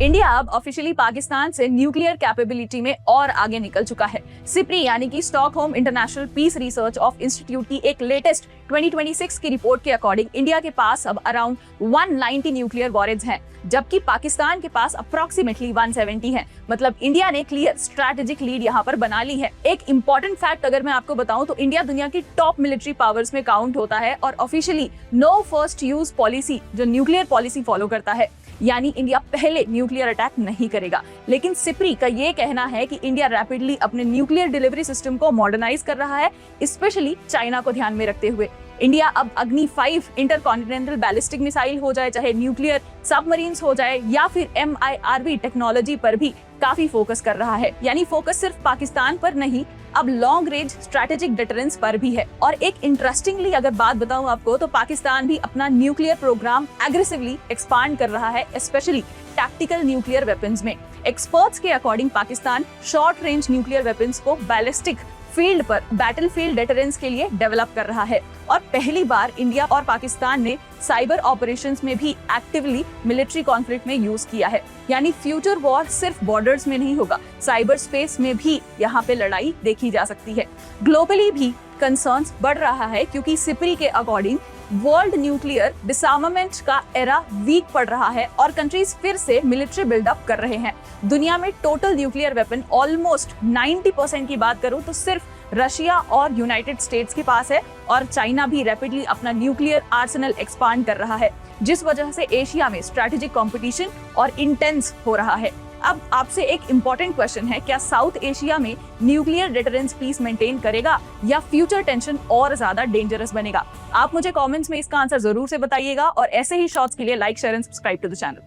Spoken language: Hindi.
इंडिया अब ऑफिशियली पाकिस्तान से न्यूक्लियर कैपेबिलिटी में और आगे निकल चुका है। सिप्री यानी कि Stockholm international peace research of institute की एक लेटेस्ट 2026 की रिपोर्ट के अकॉर्डिंग इंडिया के पास अब अराउंड 190 न्यूक्लियर वॉरेज हैं, जबकि पाकिस्तान के पास अप्रोक्सीमेटली 170 हैं। मतलब इंडिया ने क्लियर स्ट्रैटेजिक लीड यहाँ पर बना ली है। एक इंपॉर्टेंट फैक्ट अगर मैं आपको बताऊं तो इंडिया दुनिया की टॉप मिलिट्री पावर्स में काउंट होता है और officially no first use policy जो न्यूक्लियर पॉलिसी फॉलो करता है, यानी इंडिया पहले न्यूक्लियर अटैक नहीं करेगा। लेकिन सिप्री का ये कहना है कि इंडिया रैपिडली अपने न्यूक्लियर डिलीवरी सिस्टम को मॉडर्नाइज कर रहा है, स्पेशली चाइना को ध्यान में रखते हुए। इंडिया अब अग्नि 5 इंटरकॉन्टिनेंटल बैलिस्टिक मिसाइल हो जाए, चाहे न्यूक्लियर सबमरीन्स हो जाए या फिर MIRV टेक्नोलॉजी पर भी काफी फोकस कर रहा है। यानी फोकस सिर्फ पाकिस्तान पर नहीं, अब लॉन्ग रेंज स्ट्रेटेजिक डिटरेंस पर भी है। और एक इंटरेस्टिंगली अगर बात बताऊं आपको तो पाकिस्तान भी अपना न्यूक्लियर प्रोग्राम एग्रेसिवली एक्सपांड कर रहा है, स्पेशली टैक्टिकल न्यूक्लियर वेपन्स में। एक्सपर्ट्स के according Pakistan short range nuclear weapons को बैलिस्टिक फील्ड पर बैटलफील्ड डिटरेंस के लिए डेवलप कर रहा है। और पहली बार इंडिया और पाकिस्तान ने साइबर ऑपरेशंस में भी एक्टिवली मिलिट्री कॉन्फ्लिक्ट में यूज किया है। यानी फ्यूचर वॉर सिर्फ बॉर्डर्स में नहीं होगा, साइबर स्पेस में भी यहाँ पे लड़ाई देखी जा सकती है। ग्लोबली भी कंसर्न्स बढ़ रहा है क्योंकि सिप्री के अकॉर्डिंग वर्ल्ड न्यूक्लियर डिसआर्मामेंट का एरा वीक पड़ रहा है और कंट्रीज फिर से मिलिट्री बिल्डअप कर रहे हैं। दुनिया में टोटल न्यूक्लियर वेपन ऑलमोस्ट 90% की बात करूं तो सिर्फ रशिया और यूनाइटेड स्टेट्स के पास है और चाइना भी रैपिडली अपना न्यूक्लियर आर्सेनल एक्सपांड कर रहा है, जिस वजह से एशिया में स्ट्रैटेजिक कंपटीशन और इंटेंस हो रहा है। अब आपसे एक इम्पोर्टेंट क्वेश्चन है, क्या साउथ एशिया में न्यूक्लियर डिटरेंस पीस मेंटेन करेगा या फ्यूचर टेंशन और ज्यादा डेंजरस बनेगा? आप मुझे कमेंट्स में इसका आंसर जरूर से बताइएगा और ऐसे ही शॉर्ट्स के लिए like, share and subscribe to the channel.